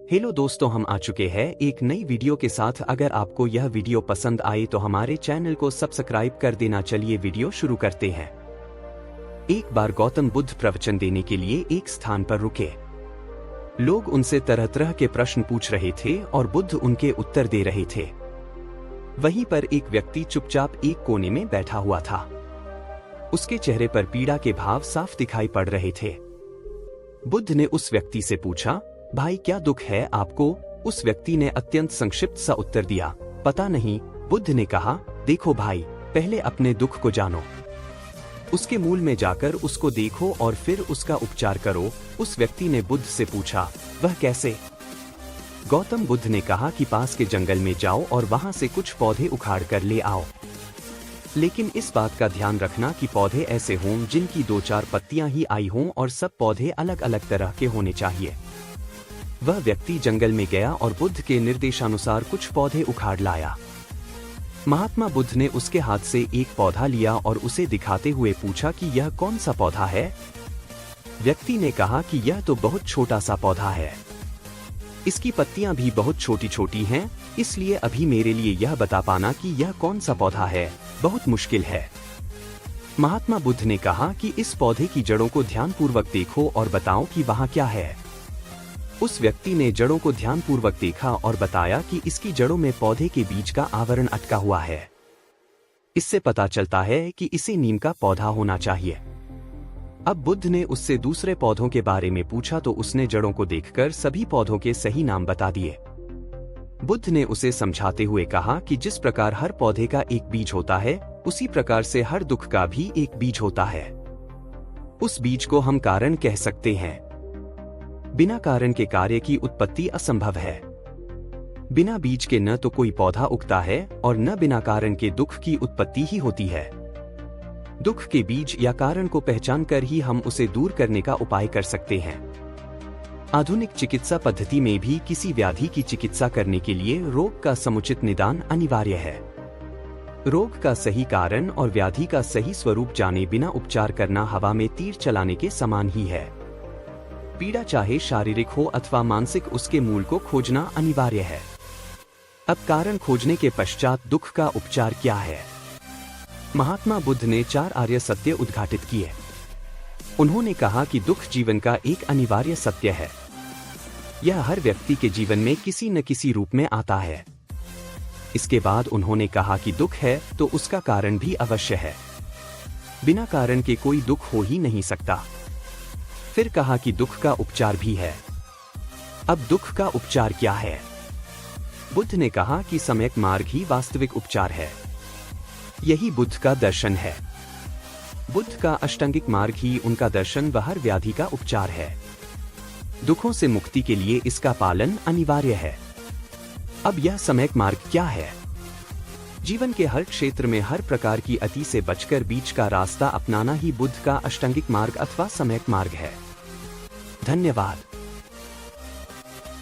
Hello दोस्तों, हम आ चुके हैं एक नई वीडियो के साथ। अगर आपको यह वीडियो पसंद आई तो हमारे चैनल को सब्सक्राइब कर देना। चलिए वीडियो शुरू करते हैं। एक बार गौतम बुद्ध प्रवचन देने के लिए एक स्थान पर रुके। लोग उनसे तरह तरह के प्रश्न पूछ रहे थे और बुद्ध उनके उत्तर दे रहे थे। वहीं पर एक व्यक्ति चुपचाप एक कोने में बैठा हुआ था। उसके चेहरे पर पीड़ा के भाव साफ दिखाई पड़ रहे थे। बुद्ध ने उस व्यक्ति से पूछा, भाई क्या दुख है आपको? उस व्यक्ति ने अत्यंत संक्षिप्त सा उत्तर दिया, पता नहीं। बुद्ध ने कहा, देखो भाई, पहले अपने दुख को जानो, उसके मूल में जाकर उसको देखो और फिर उसका उपचार करो। उस व्यक्ति ने बुद्ध से पूछा, वह कैसे? गौतम बुद्ध ने कहा कि पास के जंगल में जाओ और वहां से कुछ पौधे उखाड़ कर ले आओ, लेकिन इस बात का ध्यान रखना कि पौधे ऐसे हों जिनकी 2-4 पत्तियां ही आई हों और सब पौधे अलग अलग तरह के होने चाहिए। वह व्यक्ति जंगल में गया और बुद्ध के निर्देशानुसार कुछ पौधे उखाड़ लाया। महात्मा बुद्ध ने उसके हाथ से एक पौधा लिया और उसे दिखाते हुए पूछा कि यह कौन सा पौधा है? व्यक्ति ने कहा कि यह तो बहुत छोटा सा पौधा है, इसकी पत्तियां भी बहुत छोटी छोटी हैं, इसलिए अभी मेरे लिए यह बता पाना कि यह कौन सा पौधा है बहुत मुश्किल है। महात्मा बुद्ध ने कहा कि इस पौधे की जड़ों को ध्यानपूर्वक देखो और बताओ कि वहां क्या है। उस व्यक्ति ने जड़ों को ध्यानपूर्वक देखा और बताया कि इसकी जड़ों में पौधे के बीज का आवरण अटका हुआ है। इससे पता चलता है कि इसे नीम का पौधा होना चाहिए। अब बुद्ध ने उससे दूसरे पौधों के बारे में पूछा तो उसने जड़ों को देखकर सभी पौधों के सही नाम बता दिए। बुद्ध ने उसे समझाते हुए कहा कि जिस प्रकार हर पौधे का एक बीज होता है, उसी प्रकार से हर दुख का भी एक बीज होता है। उस बीज को हम कारण कह सकते हैं। बिना कारण के कार्य की उत्पत्ति असंभव है। बिना बीज के न तो कोई पौधा उगता है और न बिना कारण के दुख की उत्पत्ति ही होती है। दुख के बीज या कारण को पहचान कर ही हम उसे दूर करने का उपाय कर सकते हैं। आधुनिक चिकित्सा पद्धति में भी किसी व्याधि की चिकित्सा करने के लिए रोग का समुचित निदान अनिवार्य है। रोग का सही कारण और व्याधि का सही स्वरूप जाने बिना उपचार करना हवा में तीर चलाने के समान ही है। पीड़ा चाहे शारीरिक हो अथवा मानसिक, उसके मूल को खोजना अनिवार्य है। अब कारण खोजने के पश्चात दुख का उपचार क्या है? महात्मा बुद्ध ने 4 आर्य सत्य उद्घाटित किए। उन्होंने कहा कि दुख जीवन का एक अनिवार्य सत्य है। यह हर व्यक्ति के जीवन में किसी न किसी रूप में आता है। इसके बाद उन्होंने कहा कि दुख है तो उसका कारण भी अवश्य है। बिना कारण के कोई दुख हो ही नहीं सकता। फिर कहा कि दुख का उपचार भी है। अब दुख का उपचार क्या है? बुद्ध ने कहा कि सम्यक मार्ग ही वास्तविक उपचार है। यही बुद्ध का दर्शन है। बुद्ध का अष्टांगिक मार्ग ही उनका दर्शन व हर व्याधि का उपचार है। दुखों से मुक्ति के लिए इसका पालन अनिवार्य है। अब यह सम्यक मार्ग क्या है? जीवन के हर क्षेत्र में हर प्रकार की अति से बचकर बीच का रास्ता अपनाना ही बुद्ध का अष्टांगिक मार्ग अथवा सम्यक मार्ग है। धन्यवाद।